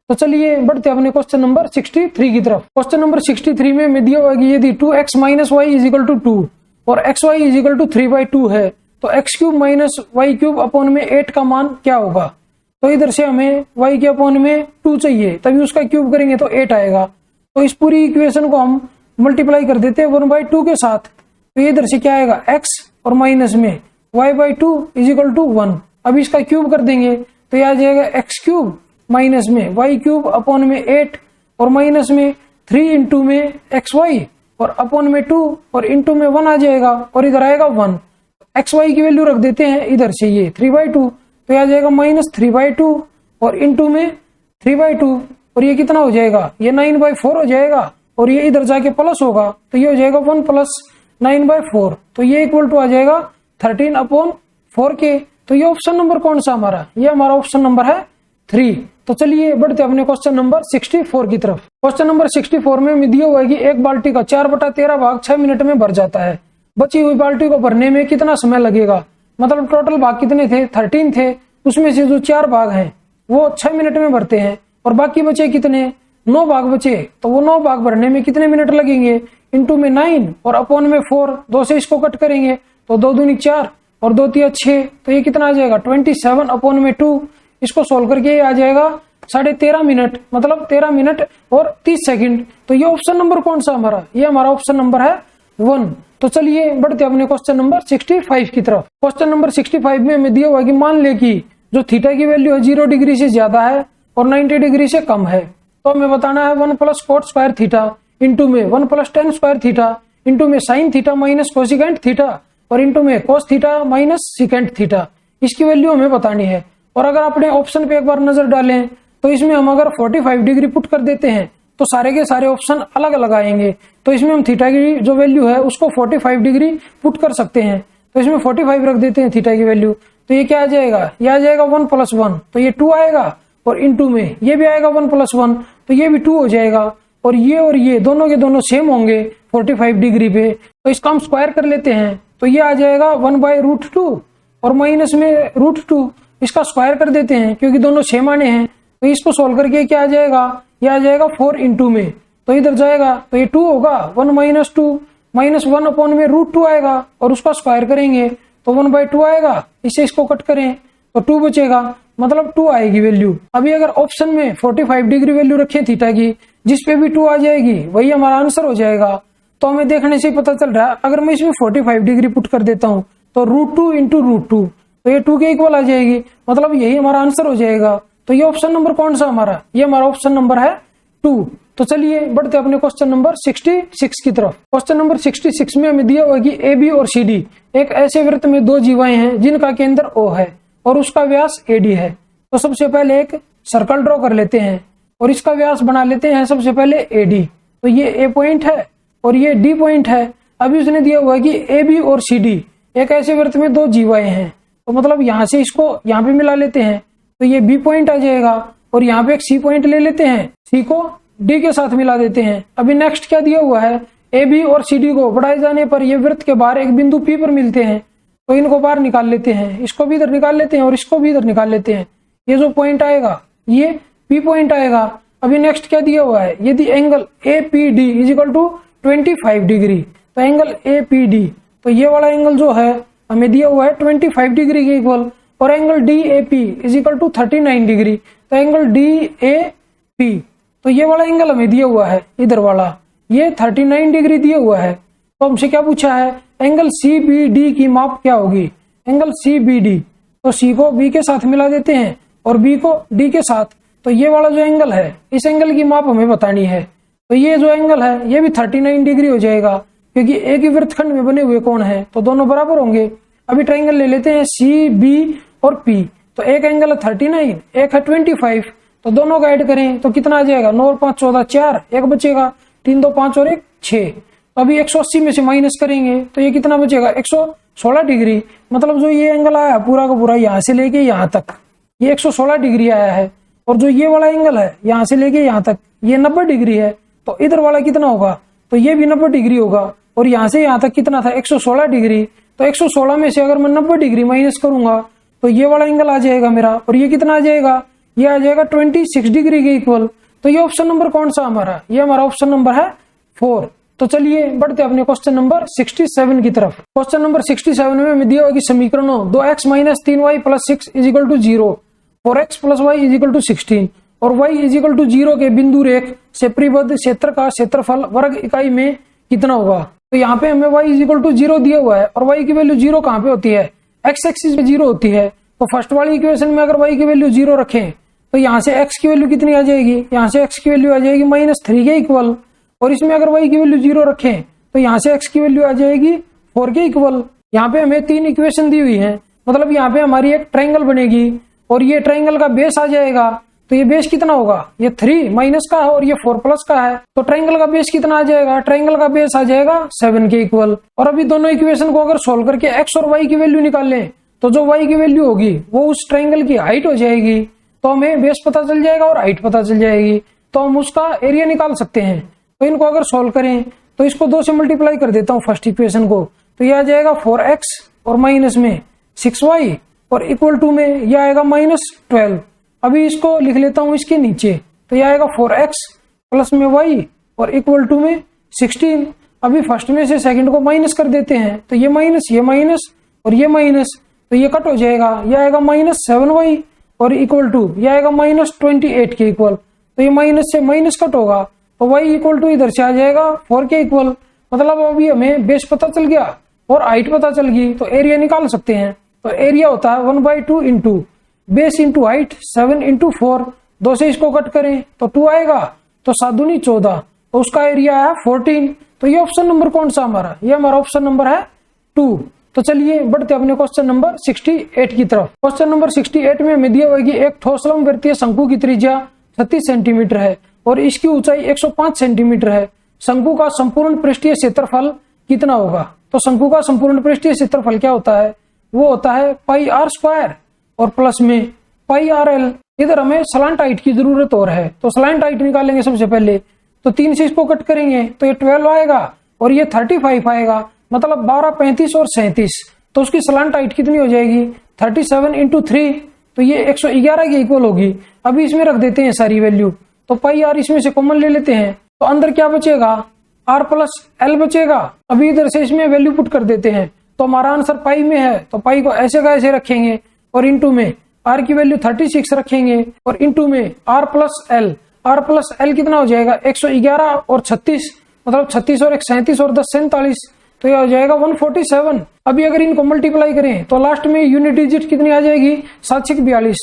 तो चलिए बढ़ते अपने क्वेश्चन नंबर 63 की तरफ। क्वेश्चन नंबर 63 में हमें दिया हुआ है कि यदि 2x minus Y is equal to 2 और xy इज इक्वल टू 3/2 है तो x cube minus Y cube upon में 8 का मान क्या होगा। तो इधर से हमें y के अपॉन में 2 चाहिए तभी उसका क्यूब करेंगे तो 8 आएगा। तो इस पूरी इक्वेशन को हम मल्टीप्लाई कर देते हैं 1/2 के साथ तो इधर से क्या आएगा x और माइनस में y/2 इज इक्वल टू 1। अब इसका क्यूब कर देंगे तो यह आ जाएगा x क्यूब माइनस में वाई क्यूब अपॉन में 8 और माइनस में 3 इंटू में xy और अपॉन में 2 और इंटू में 1 आ जाएगा और इधर आएगा 1। xy की वैल्यू रख देते हैं इधर से ये 3/2 तो यह आ जाएगा -3/2 और इंटू में 3/2 और ये कितना हो जाएगा ये 9/4 हो जाएगा और ये इधर जाके प्लस होगा तो ये हो जाएगा 1 + 9/4 तो ये इक्वल टू आ जाएगा 13/4 के। तो ये ऑप्शन नंबर कौन सा हमारा, ये हमारा ऑप्शन नंबर है 3। तो चलिए बढ़ते अपने क्वेश्चन नंबर 64 की तरफ। क्वेश्चन नंबर 64 में दिया हुआ है कि एक बाल्टी का 4/13 भाग 6 मिनट में भर जाता है। बची हुई बाल्टी को भरने में कितना समय लगेगा। मतलब टोटल भाग कितने थे 13 थे, उसमें से जो 4 भाग हैं वो 6 मिनट में भरते हैं और बाकी बचे कितने 9 भाग बचे तो वो 9 भाग भरने में कितने मिनट लगेंगे इंटू में 9 और अपॉन में 4 2 से इसको कट करेंगे तो 2 दूनी 4 और 2 तिया 6 तो ये कितना आ जाएगा 27 अपॉन में 2। इसको सोल्व करके ये आ जाएगा 13.5 मिनट मतलब 13 मिनट और 30 सेकंड। तो ये ऑप्शन नंबर कौन सा हमारा, ये हमारा ऑप्शन नंबर है 1। तो चलिए बढ़ते अपने क्वेश्चन नंबर 65 की तरफ। क्वेश्चन नंबर 65 में हमें दिया हुआ कि मान ले कि जो थीटा की वैल्यू है 0 डिग्री से ज्यादा है और 90 डिग्री से कम है तो हमें बताना है 1 + cot स्क्वायर थीटा इंटू में 1 + tan स्क्वायर थीटा इंटू में sin theta minus cosecant theta और इंटू में cos theta minus secant theta. इसकी वैल्यू हमें बतानी है। और अगर अपने ऑप्शन पे एक बार नजर डालें तो इसमें हम अगर 45 डिग्री पुट कर देते हैं तो सारे के सारे ऑप्शन अलग अलग आएंगे। तो इसमें हम थीटा की जो वैल्यू है उसको 45 डिग्री पुट कर सकते हैं तो इसमें 45 रख देते हैं थीटा की वैल्यू तो ये क्या आ जाएगा, ये आ जाएगा 1 + 1 तो ये 2 आएगा और इंटू में ये भी आएगा 1 + 1 तो ये भी 2 हो जाएगा और ये दोनों के दोनों सेम होंगे 45 डिग्री पे तो इसका हम स्क्वायर कर लेते हैं तो ये आ जाएगा 1/√2 और माइनस में √2 इसका स्क्वायर कर देते हैं क्योंकि दोनों सेम आने हैं तो इसको सोल्व करके क्या आ जाएगा, ये आ जाएगा 4 इंटू में तो इधर जाएगा तो ये 2 होगा 1 - 2 -1 अपॉन में √2 आएगा और उसका स्क्वायर करेंगे तो 1/2 आएगा। इससे इसको कट करें तो 2 बचेगा मतलब 2 आएगी वैल्यू। अभी अगर ऑप्शन में 45 डिग्री वैल्यू रखें थीटा की जिसपे भी 2 आ जाएगी वही हमारा आंसर हो जाएगा। तो हमें देखने से पता चल रहा है अगर मैं इसमें 45 डिग्री पुट कर देता हूँ तो √2 इंटू √2, तो ये 2 के इक्वल आ जाएगी, मतलब यही हमारा आंसर हो जाएगा। तो ये ऑप्शन नंबर कौन सा हमारा, ये हमारा ऑप्शन नंबर है 2। तो चलिए बढ़ते अपने क्वेश्चन नंबर 66 की तरफ। क्वेश्चन नंबर 66 में हमें दिया हुआ है कि ए बी और सी डी एक ऐसे वृत्त में दो जीवाएं हैं जिनका केंद्र O है और उसका व्यास AD है। तो सबसे पहले एक सर्कल ड्रॉ कर लेते हैं और इसका व्यास बना लेते हैं सबसे पहले AD। तो ये A पॉइंट है और ये D पॉइंट है। अभी उसने दिया हुआ है कि AB और CD एक ऐसे वृत्त में दो जीवाएं हैं, तो मतलब यहां से इसको यहाँ पे मिला लेते हैं, तो ये B पॉइंट आ जाएगा और यहाँ पे एक C पॉइंट ले लेते हैं, C को D के साथ मिला देते हैं। अभी नेक्स्ट क्या दिया हुआ है, AB और CD को बढ़ाए जाने पर ये वृत्त के बाहर एक बिंदु P पर मिलते हैं, तो इनको बाहर निकाल लेते हैं, इसको भी इधर निकाल लेते हैं और इसको भी इधर निकाल लेते हैं। ये जो पॉइंट आएगा ये P पॉइंट आएगा। अभी नेक्स्ट क्या दिया हुआ है, यदि angle APD is equal to 25 degree, तो एंगल APD, तो ये वाला एंगल जो है हमें दिया हुआ है 25 डिग्री के इक्वल, और angle DAP is equal to 39 degree, तो एंगल DAP, तो ये वाला एंगल हमें दिया हुआ है इधर वाला, ये 39 डिग्री दिया हुआ है। तो हमसे क्या पूछा है, एंगल CBD की माप क्या होगी, एंगल CBD, तो C को B के साथ मिला देते हैं और B को D के साथ, तो ये वाला जो एंगल है इस एंगल की माप हमें बतानी है। तो ये जो एंगल है ये भी 39 डिग्री हो जाएगा, क्योंकि एक ही वृत्तखंड में बने हुए कोण है तो दोनों बराबर होंगे। अभी ट्राइंगल ले लेते हैं CB और P, तो एक एंगल है 39, एक है 25, तो दोनों का ऐड करें तो कितना आ जाएगा, 9 और 5 14, 4, एक बचेगा, 3 2 5 और 1 6। तो अभी 180 में से माइनस करेंगे तो ये कितना बचेगा, 116 डिग्री। मतलब जो ये एंगल आया पूरा का पूरा यहाँ से लेके यहाँ तक ये 116 डिग्री आया है, और जो ये वाला एंगल है यहाँ से लेके यहाँ तक ये 90 डिग्री है, तो इधर वाला कितना होगा, तो ये भी 90 डिग्री होगा, और यहाँ से यहाँ तक कितना था 116 डिग्री। तो 116 में से अगर मैं 90 डिग्री माइनस करूंगा तो ये वाला एंगल आ जाएगा मेरा, और ये कितना आ जाएगा, ये आ जाएगा 26 डिग्री के इक्वल। तो ये ऑप्शन नंबर कौन सा हमारा, ये हमारा ऑप्शन नंबर है 4। तो चलिए बढ़ते अपने क्वेश्चन नंबर 67 की तरफ। क्वेश्चन नंबर 67 में हमें दिया होगा कि समीकरणों 2x - 3y + 6 = 0, 4x + y = 16 और y = 0 के बिंदु रेख से परिबद्ध क्षेत्र का क्षेत्रफल वर्ग इकाई में कितना होगा। तो यहाँ पे हमें y = 0 दिया हुआ है, और y की वैल्यू 0 कहाँ पे होती है, x एक्सिस पे 0 होती है। तो फर्स्ट वाली इक्वेशन में अगर y की वैल्यू 0 रखें तो यहाँ से x की वैल्यू कितनी आ जाएगी, यहाँ से x की वैल्यू आ जाएगी -3 के इक्वल, और इसमें अगर y की वैल्यू 0 रखें तो यहाँ से x की वैल्यू आ जाएगी 4 के इक्वल। यहाँ पे हमें 3 इक्वेशन दी हुई है, मतलब यहाँ पे हमारी एक ट्रायंगल बनेगी और ये ट्रायंगल का बेस आ जाएगा। तो ये बेस कितना होगा, ये 3 माइनस का है और ये 4 प्लस का है, तो ट्रायंगल का बेस कितना आ जाएगा, ट्रायंगल का बेस आ जाएगा 7 के इक्वल। और अभी दोनों इक्वेशन को अगर सोल्व करके x और y की वैल्यू निकाल लें तो जो y की वैल्यू होगी वो उस ट्रायंगल की हाइट हो जाएगी, तो हमें बेस पता चल जाएगा और हाइट पता चल जाएगी, तो हम उसका एरिया निकाल सकते हैं। तो इनको अगर सोल्व करें तो इसको 2 से मल्टीप्लाई कर देता हूँ फर्स्ट इक्वेशन को, तो ये आ जाएगा 4x और माइनस में 6y और इक्वल टू में ये आएगा -12। अभी इसको लिख लेता हूँ इसके नीचे, तो ये आएगा 4x प्लस में y और इक्वल टू में 16। अभी फर्स्ट में से सेकंड को माइनस कर देते हैं, तो ये माइनस और ये माइनस, तो ये कट हो जाएगा, ये आएगा -7y और इक्वल टू ये आएगा -28 के इक्वल। तो ये माइनस से माइनस कट होगा तो y इक्वल टू इधर से आ जाएगा 4 के इक्वल। मतलब अभी हमें बेस पता चल गया और हाइट पता चल गई, तो एरिया निकाल सकते हैं। तो एरिया होता है 1/2 into base into height 7 into 4, 2 से इसको कट करें तो 2 आएगा, तो 7 दूनी 14, तो उसका एरिया है 14। तो ये ऑप्शन नंबर कौन सा हमारा, ये हमारा ऑप्शन नंबर है 2। तो चलिए बढ़ते अपने क्वेश्चन नंबर 68 की तरफ। क्वेश्चन नंबर 68 में हमें दिया हुआ है कि एक ठोस लंबवृत्तीय शंकु की त्रिज्या 36 सेंटीमीटर है और इसकी ऊंचाई 105 सेंटीमीटर है। शंकु का संपूर्ण पृष्ठीय क्षेत्रफल कितना होगा। तो शंकु का संपूर्ण पृष्ठीय क्षेत्रफल क्या होता है, वो होता है πr² और प्लस में πrl। इधर हमें स्लैंट हाइट की जरूरत और है, तो स्लैंट हाइट निकालेंगे सबसे पहले, तो 3 से इसको कट करेंगे तो ये 12 आएगा और ये 35 आएगा, मतलब 12, 35 और 37। तो उसकी स्लैंट हाइट कितनी हो जाएगी 37 इंटू 3, तो ये 111 के इक्वल होगी। अभी इसमें रख देते हैं सारी वैल्यू, तो πr इसमें से कॉमन ले लेते हैं, तो अंदर क्या बचेगा r प्लस l बचेगा। अभी इधर से इसमें वैल्यू पुट कर देते हैं, तो हमारा आंसर पाई में है, तो पाई को ऐसे का ऐसे रखेंगे और इंटू में r की वैल्यू 36 रखेंगे और इंटू में r प्लस l कितना हो जाएगा 111 और 36, मतलब 36 और 1 37 और 10 47, तो यह हो जाएगा 147। अभी अगर इनको मल्टीप्लाई करें तो लास्ट में यूनिट डिजिट कितनी आ जाएगी, 742।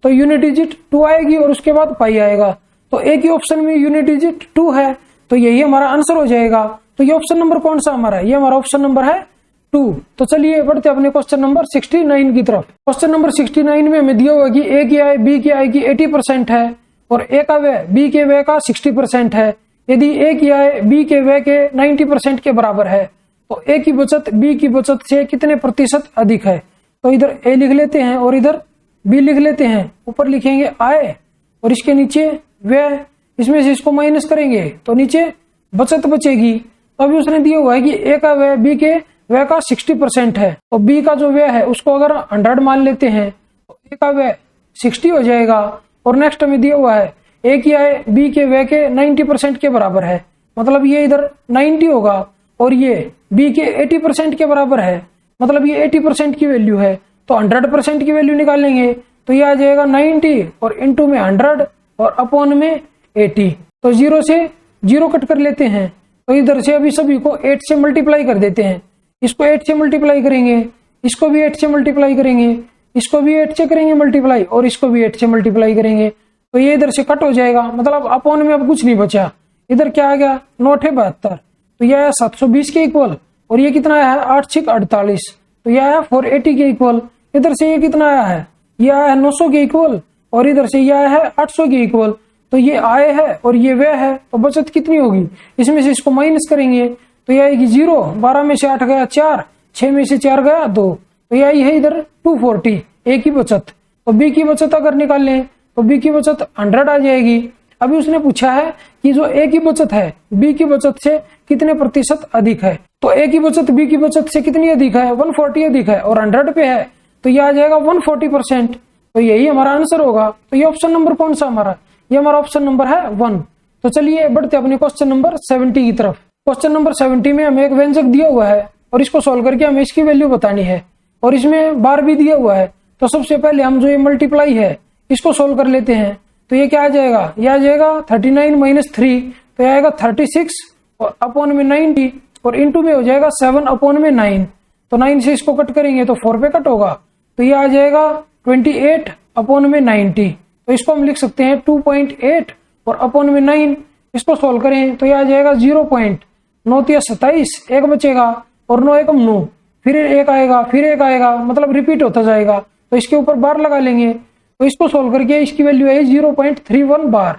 तो यूनिट डिजिट 2 आएगी और उसके बाद पाई आएगा। तो एक ही ऑप्शन में यूनिट डिजिट 2 है, तो यही हमारा आंसर हो जाएगा। तो ये ऑप्शन नंबर कौन सा हमारा है, ये हमारा ऑप्शन नंबर है 2। तो चलिए बढ़ते अपने क्वेश्चन नंबर 69 की तरफ। क्वेश्चन नंबर 69 में हमें दिया हुआ कि ए की आय बी की आय की 80% है और ए का व्यय बी के व्यय का 60% है। यदि ए की आय बी के व्यय के 90% के बराबर है तो ए की बचत बी की बचत से कितने प्रतिशत अधिक है। तो इधर ए लिख लेते हैं और इधर बी लिख लेते हैं। ऊपर लिखेंगे आय और इसके नीचे व्यय, इसमें से इसको माइनस करेंगे तो नीचे बचत बचेगी। तो अभी उसने दिया हुआ है कि ए का व्यय बी के व्यय का 60% है, तो बी का जो व्यय है उसको अगर 100 मान लेते हैं तो ए का व्यय 60 हो जाएगा। और नेक्स्ट हमें दिया हुआ है ए की आय बी के व्यय के 90% के बराबर है, मतलब ये इधर 90 होगा और ये बी के 80% के बराबर है, मतलब ये 80% की वैल्यू है। तो 100% की वैल्यू निकालेंगे तो ये आ जाएगा 90 और इंटू में 100 और अपॉन में 80। तो 0 से 0 कट कर लेते हैं। तो इधर से अभी सभी को 8 से मल्टीप्लाई कर देते हैं। इसको 8 से मल्टीप्लाई करेंगे, इसको भी 8 से मल्टीप्लाई करेंगे, इसको भी 8 से करेंगे मल्टीप्लाई और इसको भी 8 से मल्टीप्लाई करेंगे। तो ये इधर से कट हो जाएगा, मतलब अपॉन में अब कुछ नहीं बचा। इधर क्या आ गया, 9 है 72, तो यह आया 720 के इक्वल। और ये कितना आया है, 8 6 48, तो यह आया 480 के इक्वल। इधर से ये कितना आया है, ये आया है 900 के इक्वल और इधर से ये आया है 800 के इक्वल। तो ये आय है और ये व्यय है, तो बचत कितनी होगी, इसमें से इसको माइनस करेंगे तो ये आएगी 0। 12 में से 8 गया 4, 6 में से 4 गया 2, तो ये आई है इधर 240 ए की बचत। तो बी की बचत अगर निकाल लें तो बी की बचत 100 आ जाएगी। अभी उसने पूछा है कि जो ए की बचत है बी की बचत से कितने प्रतिशत अधिक है। तो ए की बचत बी की बचत से कितनी अधिक है, 140 अधिक है और 100 पे है, तो ये आ जाएगा 140%। तो यही हमारा आंसर होगा। तो ये ऑप्शन नंबर कौन सा हमारा, ये हमारा ऑप्शन नंबर है 1। तो चलिए बढ़ते अपने क्वेश्चन नंबर 70 की तरफ। क्वेश्चन नंबर 70 में हमें एक व्यंजक दिया हुआ है और इसको सॉल्व करके हमें इसकी वैल्यू बतानी है और इसमें बार भी दिया हुआ है। तो सबसे पहले हम जो ये मल्टीप्लाई है इसको सोल्व कर लेते हैं। तो ये क्या आ जाएगा, ये आ जाएगा 39 माइनस 3, तो ये आएगा 36 और अपॉन में 90 और इंटू में हो जाएगा 7 अपॉन में 9। तो 9 से इसको कट करेंगे तो 4 पे कट होगा, तो ये आ जाएगा 28 अपॉन में 90। तो इसको हम लिख सकते हैं 2.8 और अपॉन में 9, इसको सोल्व करें तो ये आ जाएगा 0.9 27, एक बचेगा और 9 एकम 9, फिर एक आएगा फिर एक आएगा, मतलब रिपीट होता जाएगा। तो इसके ऊपर बार लगा लेंगे तो इसको सोल्व करके इसकी वैल्यू है 0.31 बार।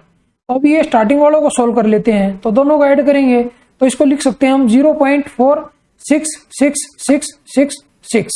अब ये स्टार्टिंग वालों को सोल्व कर लेते हैं, तो दोनों को ऐड करेंगे तो इसको लिख सकते हैं हम 0.46666,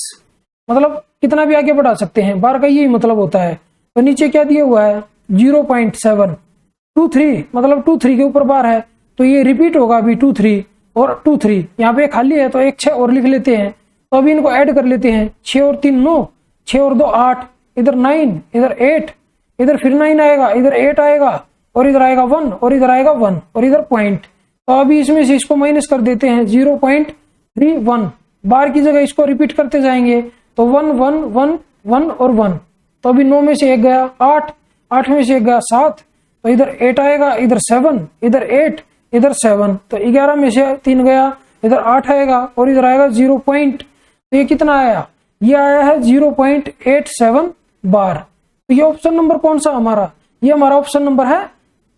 मतलब कितना भी आगे बढ़ा सकते हैं, बार का यही मतलब होता है। तो नीचे क्या दिया हुआ है 0.723, मतलब 23 के ऊपर बार है तो ये रिपीट होगा अभी 23 और 23, यहाँ पे खाली है तो एक 6 और लिख लेते हैं। तो अभी इनको ऐड कर लेते हैं, 6 और 3 9, 6 और 2 8, इधर 9, इधर 8, इधर फिर 9 आएगा, इधर 8 आएगा और इधर आएगा 1 और इधर आएगा 1 और इधर पॉइंट। तो अभी इसमें से इसको माइनस कर देते हैं 0.31, बार की जगह इसको रिपीट करते जाएंगे तो 1 1 1 1 और 1। तो अभी 9 में से एक गया 8, 8 में से एक गया 7, तो इधर 8 आएगा, इधर 7, इधर 8, इधर 7, तो 11 में से 3 गया, इधर 8 आएगा और इधर आएगा 0 पॉइंट। तो ये कितना आया, ये आया है 0.87 बार। तो ये ऑप्शन नंबर कौन सा हमारा, ये हमारा ऑप्शन नंबर है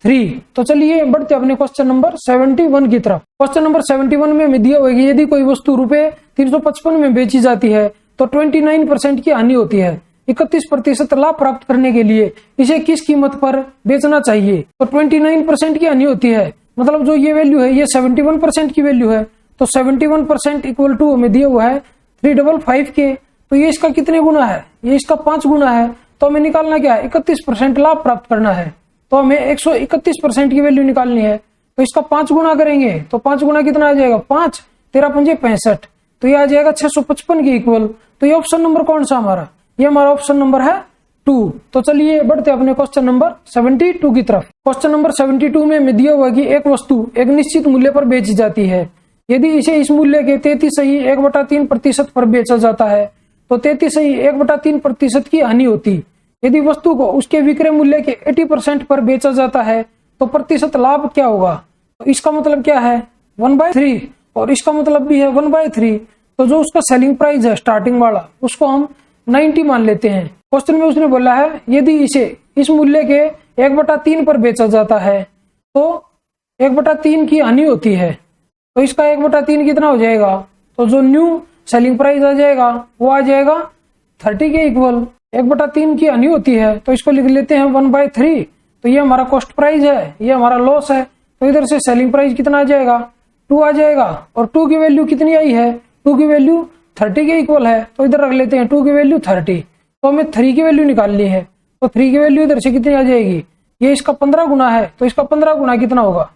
3। तो चलिए बढ़ते अपने क्वेश्चन नंबर 71 की तरफ। क्वेश्चन नंबर 71 में हमें दिया हुआ है कि यदि कोई वस्तु रुपए 355 में बेची जाती है तो 29% की हानि होती है। 31% लाभ प्राप्त करने के लिए इसे किस कीमत पर बेचना चाहिए। तो 29% की हानि होती है, मतलब जो ये वैल्यू है ये 71% की वैल्यू है। तो 71% इक्वल टू हमें दिया हुआ है 355 के, तो ये इसका कितने गुना है, ये इसका 5 गुना है। तो हमें निकालना क्या है, 31% लाभ प्राप्त करना है, तो हमें 131% की वैल्यू निकालनी है। तो इसका 5 गुना करेंगे तो 5 गुना कितना आ जाएगा, 5 13 पंजे 65, तो ये आ जाएगा 655 के इक्वल। तो ये ऑप्शन नंबर कौन सा हमारा, ये हमारा ऑप्शन नंबर है 2। तो चलिए बढ़ते अपने क्वेश्चन नंबर 72 की तरफ। क्वेश्चन नंबर 72 में हमें दिया हुआ कि एक वस्तु एक निश्चित मूल्य पर बेची जाती है। यदि इसे इस मूल्य के 33.1/3% पर बेचा जाता है तो 33.1/3% की हानि होती। यदि वस्तु को उसके विक्रय मूल्य के 80% पर बेचा जाता है तो प्रतिशत लाभ क्या होगा। तो इसका मतलब क्या है 1/3, और इसका मतलब भी है 1/3। तो जो उसका सेलिंग प्राइस है स्टार्टिंग वाला उसको हम 90 मान लेते हैं। क्वेश्चन में उसने बोला है यदि इसे इस मूल्य के 1/3 पर बेचा जाता है तो 1/3 की हानि होती है। तो इसका 1/3 कितना हो जाएगा, तो जो न्यू सेलिंग प्राइस आ जाएगा वो आ जाएगा 30 के इक्वल। 1/3 की हानि होती है तो इसको लिख लेते हैं 1/3। तो ये हमारा कॉस्ट प्राइस है, ये हमारा लॉस है। तो इधर से सेलिंग प्राइस कितना आ जाएगा, 2 आ जाएगा। और 2 की वैल्यू कितनी आई है, 2 की वैल्यू 30 के इक्वल है। तो इधर रख लेते हैं 2 की वैल्यू 30। तो हमें 3 की वैल्यू निकालनी है। तो 3 की वैल्यू इधर से कितनी आ जाएगी, ये इसका 15 गुना है तो इसका 15 गुना कितना होगा,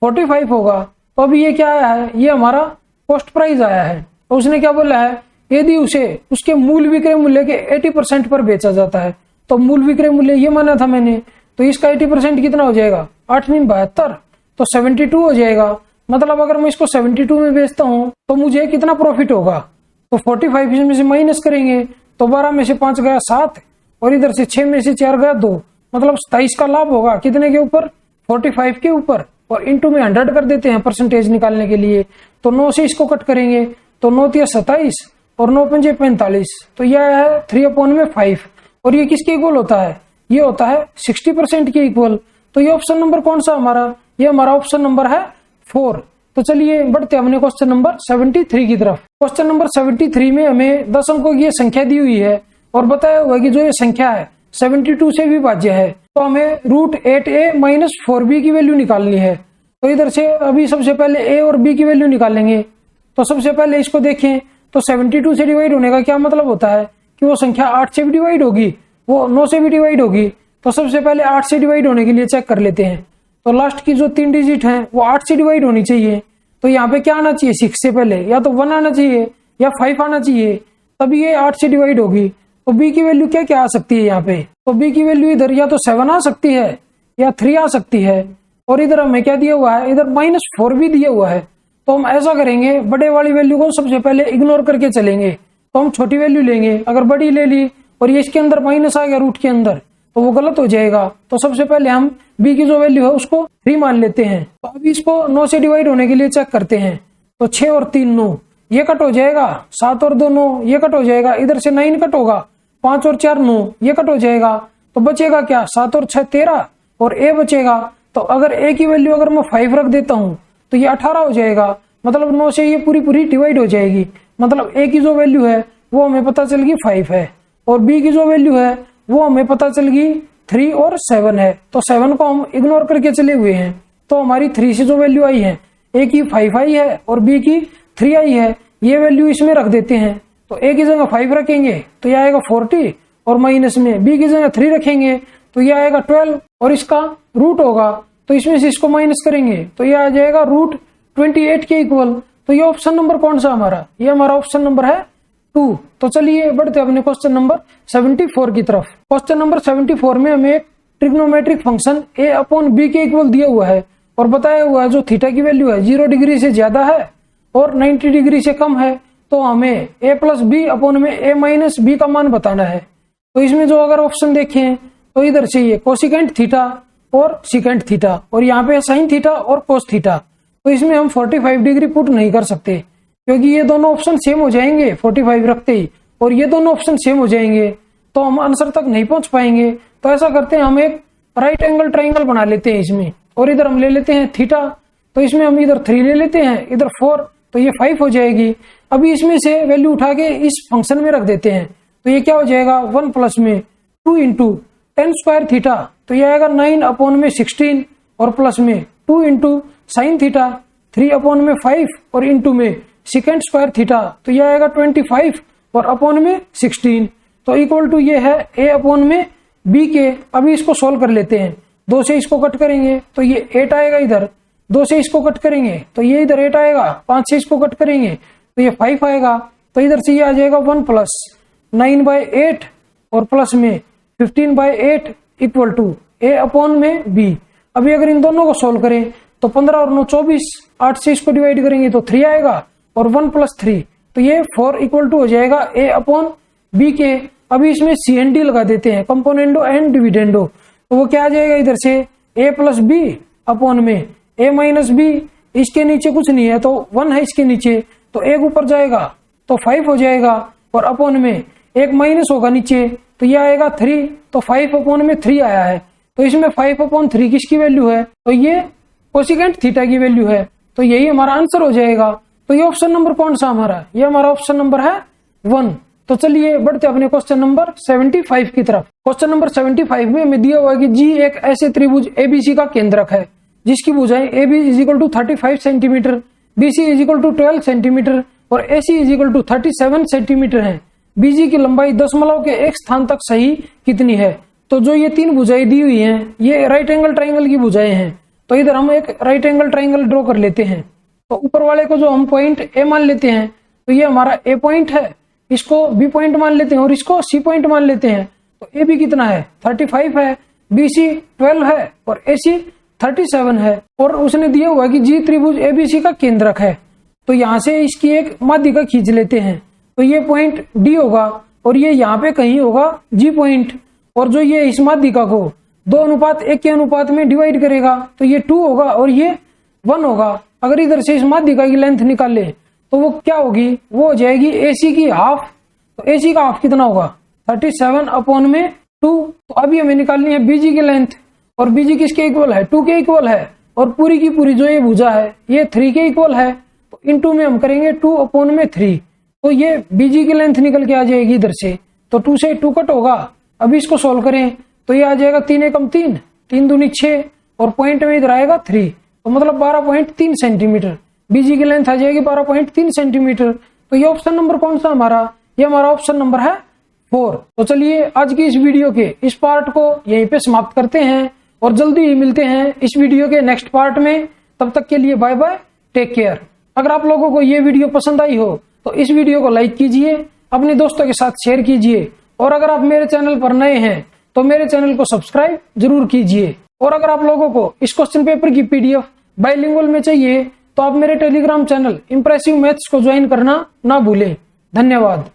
45 होगा। तो अभी ये क्या आया है, ये हमारा कॉस्ट प्राइस आया है। तो उसने क्या बोला है, यदि उसे उसके मूल विक्रय मूल्य के 80% पर बेचा जाता है। तो मूल विक्रय मूल्य ये माना था मैंने, तो इसका 80% कितना हो जाएगा, 8 × 72 तो 72 हो जाएगा। मतलब अगर मैं इसको 72 में बेचता हूं तो मुझे कितना प्रॉफिट होगा, तो 45 इसमें से माइनस करेंगे तो 12 में से 5 गया 7 और इधर से 6 में से 4 गया 2, मतलब 27 का लाभ होगा। कितने के ऊपर, 45 के ऊपर। और इंटू में 100 कर देते हैं परसेंटेज निकालने के लिए। तो 9 से इसको कट करेंगे तो 9 × 27 और 9 × 5 = 45। तो यह है 3/5। और ये किसके इक्वल होता है, ये होता है 60% के इक्वल। तो ये ऑप्शन नंबर कौन सा हमारा, ये हमारा ऑप्शन नंबर है 4। तो चलिए बढ़ते हैं अपने क्वेश्चन नंबर 73 की तरफ। क्वेश्चन नंबर 73 में हमें 10 अंकों की ये संख्या दी हुई है और बताया हुआ है कि जो ये संख्या है 72 से विभाज्य है। तो हमें √8a - 4b की वैल्यू निकालनी है। तो इधर से अभी सबसे पहले a और b की वैल्यू निकालेंगे। तो सबसे पहले इसको देखें तो 72 से डिवाइड होने का क्या मतलब होता है कि वो संख्या 8 से भी डिवाइड होगी, वो 9 से भी डिवाइड होगी। तो सबसे पहले 8 से डिवाइड होने के लिए चेक कर लेते हैं। तो लास्ट की जो 3 डिजिट है वो 8 से डिवाइड होनी चाहिए। तो यहाँ पे क्या आना चाहिए, 6 से पहले या तो 1 आना चाहिए या 5 आना चाहिए, तभी ये 8 से डिवाइड होगी। तो b की वैल्यू क्या क्या आ सकती है यहाँ पे, तो b की वैल्यू इधर या तो 7 आ सकती है या 3 आ सकती है। और इधर हमें क्या दिया हुआ है, इधर -4 भी दिया हुआ है। तो हम ऐसा करेंगे, बड़े वाली वैल्यू को सबसे पहले इग्नोर करके चलेंगे। तो हम छोटी वैल्यू लेंगे। अगर बड़ी ले ली और ये इसके अंदर माइनस आ गया रूट के अंदर तो वो गलत हो जाएगा। तो सबसे पहले हम b की जो वैल्यू है उसको 3 मान लेते हैं। तो अभी इसको 9 से डिवाइड होने के लिए चेक करते हैं। तो 6 और 3 9, ये कट हो जाएगा। 7 और 2 9, ये कट हो जाएगा। इधर से 9 कट होगा। 5 और 4 9, ये कट हो जाएगा। तो बचेगा क्या, 7 और 6 13 और a बचेगा। तो अगर a की वैल्यू अगर मैं 5 रख देता हूं तो ये 18 हो जाएगा। मतलब 9 से ये पूरी डिवाइड हो जाएगी। मतलब a की जो वैल्यू है वो हमें पता चल गई 5 है और b की जो वैल्यू है वो हमें पता चल गई 3 और 7 है। तो 7 को हम इग्नोर करके चले हुए हैं। तो हमारी 3 से जो वैल्यू आई है, a की 5 आई है और b की 3 आई है, ये वैल्यू इसमें रख देते हैं। तो a की जगह 5 रखेंगे तो यह आएगा 40 और माइनस में b की जगह 3 रखेंगे तो यह आएगा 12 और इसका रूट होगा। तो इसमें से इसको माइनस करेंगे तो यह आ जाएगा √28 के इक्वल। तो ये ऑप्शन नंबर कौन सा हमारा, ये हमारा ऑप्शन नंबर है 2। तो चलिए बढ़ते अपने क्वेश्चन नंबर 74 की तरफ। क्वेश्चन नंबर 74 में हमें एक ट्रिग्नोमेट्रिक फंक्शन a/b के इक्वल दिया हुआ है और बताया हुआ है जो थीटा की वैल्यू है 0 डिग्री से ज्यादा है और 90 डिग्री से कम है। तो हमें a + b/a - b का मान बताना है। तो इसमें जो अगर ऑप्शन देखें तो इधर से ये कोसिकेंट थीटा और सिकेंट थीटा और यहाँ पे साइन थीटा और कोस थीटा। तो इसमें हम 45 डिग्री पुट नहीं कर सकते क्योंकि ये दोनों ऑप्शन सेम हो जाएंगे 45 रखते ही, और ये दोनों ऑप्शन सेम हो जाएंगे तो हम आंसर तक नहीं पहुंच पाएंगे। तो ऐसा करते हैं, हम एक राइट एंगल ट्राइंगल बना लेते हैं इसमें और इधर हम ले लेते हैं थीटा। तो इसमें हम इधर 3 ले लेते हैं, इधर 4, तो ये 5 हो जाएगी। अभी इसमें से वैल्यू उठा के इस फंक्शन में रख देते हैं तो ये क्या हो जाएगा, 1 प्लस में 2 इंटू tan² थीटा। तो ये आएगा 9/16 और प्लस में 2 इंटू साइन थीटा 3/5 और इंटू में सेकेंड² थीटा। तो यह आएगा 25 और अपॉन में 16। तो इक्वल टू ये है a/b के। अभी इसको सोल्व कर लेते हैं। 2 से इसको कट करेंगे तो ये 8 आएगा इधर, 2 से इसको कट करेंगे तो ये इधर 8 आएगा, 5 से इसको कट करेंगे तो ये 5 आएगा। तो इधर से ये आ जाएगा 1 प्लस 9/8 और प्लस में 15/8 इक्वल टू a/b। अभी अगर इन दोनों को सोल्व करें तो 15 और 9 24, 8 से इसको डिवाइड करेंगे तो 3 आएगा और 1 प्लस 3 तो ये 4 इक्वल टू हो जाएगा a/b के। अभी इसमें CND लगा देते हैं, कंपोनेंडो एंड डिविडेंडो। तो वो क्या आ जाएगा इधर से a + b अपॉन में a - b इसके नीचे कुछ नहीं है तो 1 है इसके नीचे, तो 1 ऊपर जाएगा तो 5 हो जाएगा, और अपॉन में 1 माइनस होगा नीचे तो ये आएगा 3, तो 5 अपॉन में 3 आया है। तो इसमें 5/3 किसकी वैल्यू है, तो ये कोसिकेंट थीटा की वैल्यू है, तो यही हमारा आंसर हो जाएगा। तो ये ऑप्शन नंबर कौन सा हमारा, ये हमारा ऑप्शन नंबर है 1। तो चलिए बढ़ते अपने क्वेश्चन नंबर 75 की तरफ। क्वेश्चन नंबर 75 में हमें दिया हुआ है कि जी एक ऐसे त्रिभुज एबीसी का केंद्रक है जिसकी भुजाएं AB = 35 सेंटीमीटर, BC = 12 सेंटीमीटर और AC = 37 सेंटीमीटर है। BG की लंबाई दशमलव के एक स्थान तक सही कितनी है। तो जो ये 3 भुजाएं दी हुई हैं ये राइट एंगल ट्राइंगल की भुजाएं हैं, तो इधर हम एक राइट एंगल ट्राइंगल ड्रॉ कर लेते हैं। तो ऊपर वाले को जो हम पॉइंट A मान लेते हैं तो ये हमारा A पॉइंट है, इसको B पॉइंट मान लेते हैं और इसको C पॉइंट मान लेते हैं। तो AB कितना है 35 है, BC 12 है और AC 37 है, और उसने दिया हुआ है कि जी त्रिभुज ABC का केंद्रक है। तो यहाँ से इसकी एक माध्यिका खींच लेते हैं, तो ये पॉइंट D होगा और ये यहाँ पे कहीं होगा G पॉइंट, और जो ये इस माध्यिका को 2:1 के अनुपात में डिवाइड करेगा तो ये 2 होगा और ये 1 होगा। अगर इधर से इस माध्यिका की लेंथ निकाले तो वो क्या होगी, वो हो जाएगी AC की हाफ। तो AC का हाफ कितना होगा 37/2। तो अभी हमें निकालनी है BG की लेंथ, और BG किसके इक्वल है 2 के इक्वल है, और पूरी की पूरी जो ये भुजा है ये 3 के इक्वल है। तो इनटू में हम करेंगे 2/3, तो ये BG की लेंथ निकल के आ जाएगी इधर से, तो 2 से 2 कट होगा। अभी इसको सोल्व करें तो ये आ जाएगा 3 एकम 3, 3 दूनी 6 और पॉइंट में इधर आएगा 3, तो मतलब 12.3 सेंटीमीटर। BG की लेंथ आ जाएगी 12.3 सेंटीमीटर। तो ये ऑप्शन नंबर कौन सा हमारा, ये हमारा ऑप्शन नंबर है 4। तो चलिए आज की इस वीडियो के इस पार्ट को यहीं पे समाप्त करते हैं और जल्दी ही मिलते हैं इस वीडियो के नेक्स्ट पार्ट में। तब तक के लिए बाय बाय, टेक केयर। अगर आप लोगों को ये वीडियो पसंद आई हो तो इस वीडियो को लाइक कीजिए, अपने दोस्तों के साथ शेयर कीजिए, और अगर आप मेरे चैनल पर नए हैं तो मेरे चैनल को सब्सक्राइब जरूर कीजिए। और अगर आप लोगों को इस क्वेश्चन पेपर की PDF बाइलिंगुअल में चाहिए तो आप मेरे टेलीग्राम चैनल इंप्रेसिव मैथ्स को ज्वाइन करना ना भूलें। धन्यवाद।